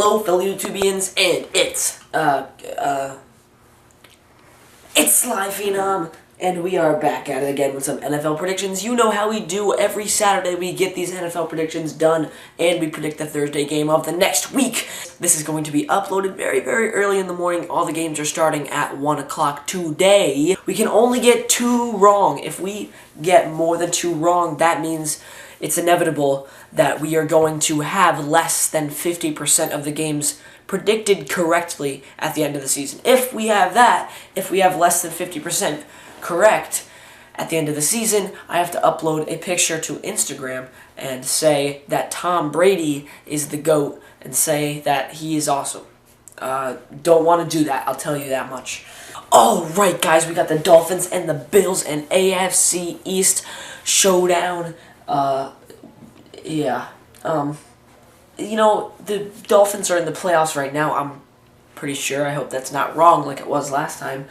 Hello, fellow YouTubians, and it's Sly Phenom, and we are back at it again with some NFL predictions. You know how we do. Every Saturday we get these NFL predictions done, and we predict the Thursday game of the next week. This is going to be uploaded very, very early in the morning. All the games are starting at 1 o'clock today. We can only get 2 wrong. If we get more than 2 wrong, that means it's inevitable that we are going to have less than 50% of the games predicted correctly at the end of the season. If we have that, if we have less than 50% correct at the end of the season, I have to upload a picture to Instagram and say that Tom Brady is the GOAT and say that he is awesome. Don't want to do that, I'll tell you that much. Alright guys, we got the Dolphins and the Bills and AFC East showdown. You know, the Dolphins are in the playoffs right now. I'm pretty sure. I hope that's not wrong like it was last time.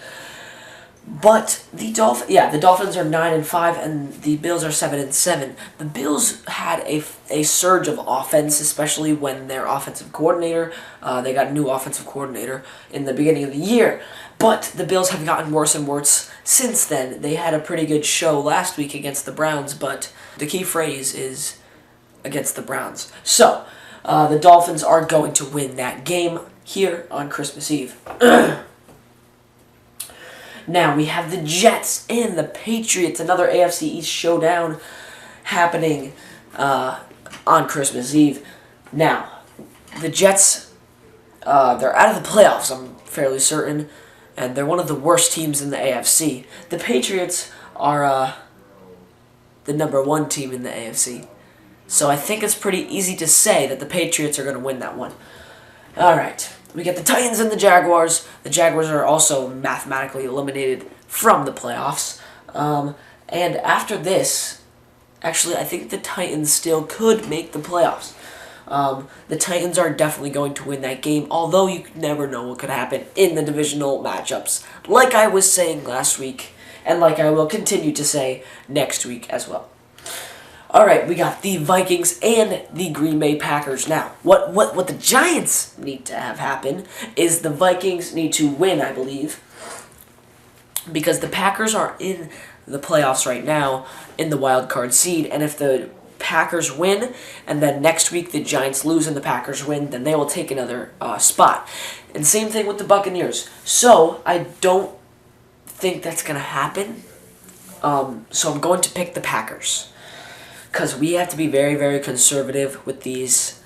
But the Dolphins are 9-5 and the Bills are 7-7. The Bills had a surge of offense, especially when their offensive coordinator, they got a new offensive coordinator in the beginning of the year. But the Bills have gotten worse and worse since then. They had a pretty good show last week against the Browns, but the key phrase is against the Browns. So, the Dolphins are going to win that game here on Christmas Eve. Now, we have the Jets and the Patriots, another AFC East showdown happening on Christmas Eve. Now, the Jets, they're out of the playoffs, I'm fairly certain, and they're one of the worst teams in the AFC. The Patriots are the #1 team in the AFC. So I think it's pretty easy to say that the Patriots are going to win that one. Alright, we get the Titans and the Jaguars. The Jaguars are also mathematically eliminated from the playoffs. And after this, actually I think the Titans still could make the playoffs. The Titans are definitely going to win that game, although you never know what could happen in the divisional matchups, like I was saying last week, and like I will continue to say next week as well. Alright, we got the Vikings and the Green Bay Packers. Now, what the Giants need to have happen is the Vikings need to win, I believe, because the Packers are in the playoffs right now in the wild card seed, and if the Packers win, and then next week the Giants lose and the Packers win, then they will take another spot. And same thing with the Buccaneers. So, I don't think that's going to happen. So I'm going to pick the Packers, because we have to be very, very conservative with these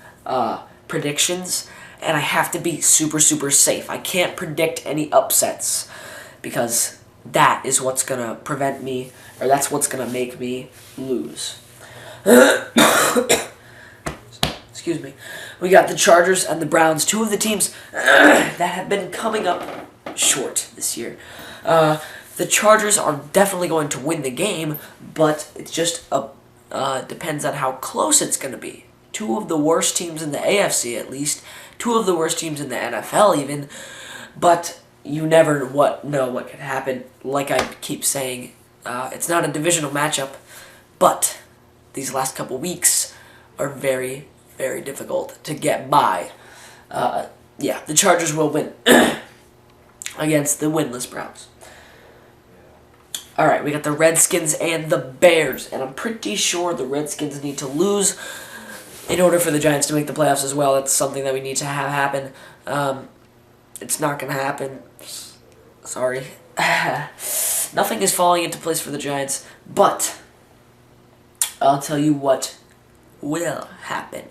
predictions, and I have to be super, super safe. I can't predict any upsets, because that is what's going to prevent me, or that's what's going to make me lose. Excuse me. We got the Chargers and the Browns, two of the teams that have been coming up short this year. The Chargers are definitely going to win the game, but it's just depends on how close it's going to be. Two of the worst teams in the AFC, at least. Two of the worst teams in the NFL, even. But you never know what could happen. Like I keep saying, it's not a divisional matchup, but these last couple weeks are very, very difficult to get by. The Chargers will win against the winless Browns. Alright, we got the Redskins and the Bears, and I'm pretty sure the Redskins need to lose in order for the Giants to make the playoffs as well. That's something that we need to have happen. It's not going to happen. Sorry. Nothing is falling into place for the Giants, but I'll tell you what will happen.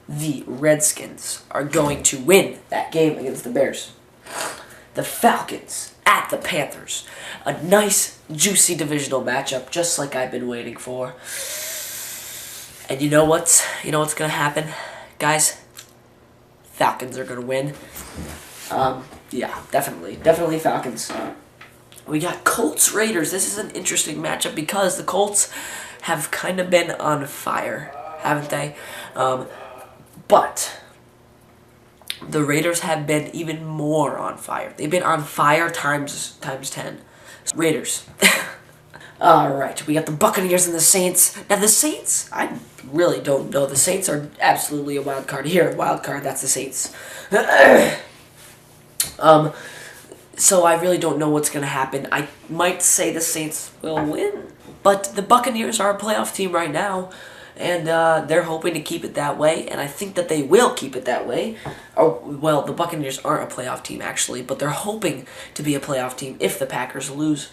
The Redskins are going to win that game against the Bears. The Falcons at the Panthers. A nice, juicy divisional matchup, just like I've been waiting for. And you know what's going to happen, guys? Falcons are going to win. Definitely Falcons. We got Colts Raiders. This is an interesting matchup because the Colts have kind of been on fire, haven't they? But the Raiders have been even more on fire. They've been on fire times 10. Raiders. Alright, we got the Buccaneers and the Saints. Now the Saints, I really don't know. The Saints are absolutely a wild card. Here, wild card, that's the Saints. So I really don't know what's going to happen. I might say the Saints will win, but the Buccaneers are a playoff team right now, and they're hoping to keep it that way, and I think that they will keep it that way. Oh, well, the Buccaneers aren't a playoff team, actually, but they're hoping to be a playoff team if the Packers lose,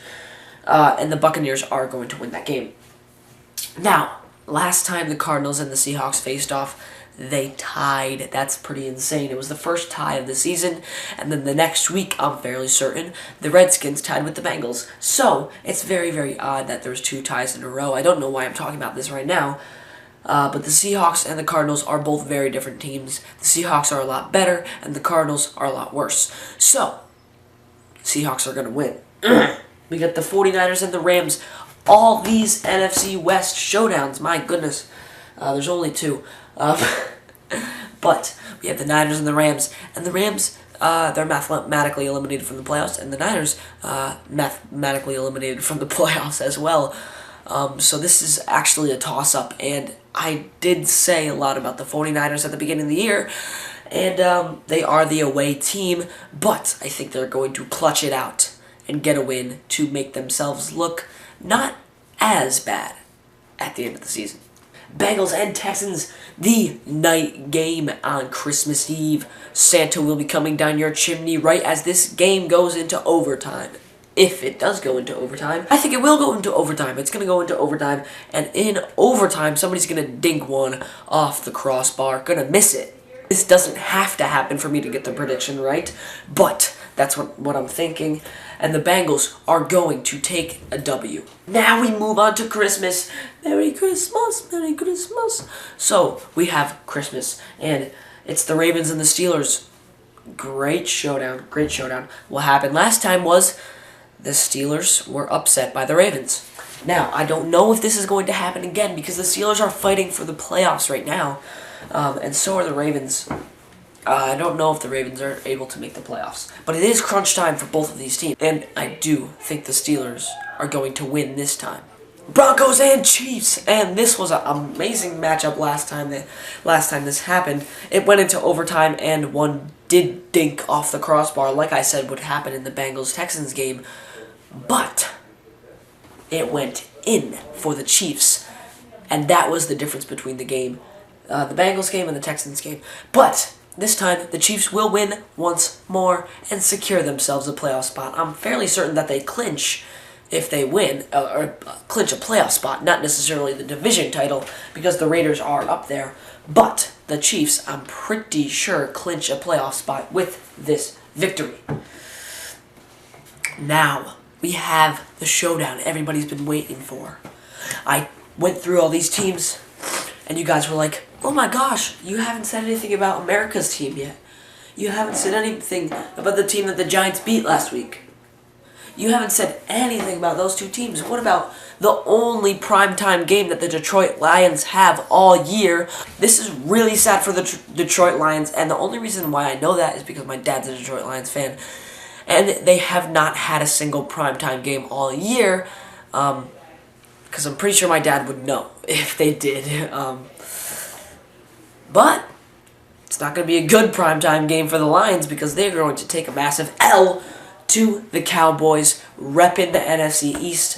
and the Buccaneers are going to win that game. Now, last time the Cardinals and the Seahawks faced off, they tied. That's pretty insane. It was the first tie of the season, and then the next week, I'm fairly certain, the Redskins tied with the Bengals. So, it's very, very odd that there's 2 ties in a row. I don't know why I'm talking about this right now, but the Seahawks and the Cardinals are both very different teams. The Seahawks are a lot better, and the Cardinals are a lot worse. So, Seahawks are going to win. We got the 49ers and the Rams. All these NFC West showdowns, my goodness. There's only 2. But we have the Niners and the Rams. And the Rams, they're mathematically eliminated from the playoffs. And the Niners, mathematically eliminated from the playoffs as well. So this is actually a toss-up. And I did say a lot about the 49ers at the beginning of the year. And they are the away team. But I think they're going to clutch it out and get a win to make themselves look not as bad at the end of the season. Bengals and Texans, the night game on Christmas Eve. Santa will be coming down your chimney right as this game goes into overtime. If it does go into overtime. I think it will go into overtime. It's going to go into overtime. And in overtime, somebody's going to dink one off the crossbar. Going to miss it. This doesn't have to happen for me to get the prediction right. But that's what I'm thinking. And the Bengals are going to take a W. Now we move on to Christmas. Merry Christmas, Merry Christmas. So, we have Christmas, and it's the Ravens and the Steelers. Great showdown, great showdown. What happened last time was the Steelers were upset by the Ravens. Now, I don't know if this is going to happen again because the Steelers are fighting for the playoffs right now, and so are the Ravens. I don't know if the Ravens are able to make the playoffs. But it is crunch time for both of these teams. And I do think the Steelers are going to win this time. Broncos and Chiefs! And this was an amazing matchup last time this happened. It went into overtime and one did dink off the crossbar, like I said would happen in the Bengals-Texans game. But it went in for the Chiefs. And that was the difference between the game. The Bengals game and the Texans game. But this time, the Chiefs will win once more and secure themselves a playoff spot. I'm fairly certain that they clinch if they win, or clinch a playoff spot, not necessarily the division title, because the Raiders are up there. But the Chiefs, I'm pretty sure, clinch a playoff spot with this victory. Now, we have the showdown everybody's been waiting for. I went through all these teams, and you guys were like, oh my gosh, you haven't said anything about America's team yet. You haven't said anything about the team that the Giants beat last week. You haven't said anything about those 2 teams. What about the only primetime game that the Detroit Lions have all year? This is really sad for the Detroit Lions, and the only reason why I know that is because my dad's a Detroit Lions fan. And they have not had a single primetime game all year, because I'm pretty sure my dad would know if they did. But it's not going to be a good primetime game for the Lions because they're going to take a massive L to the Cowboys, repping the NFC East.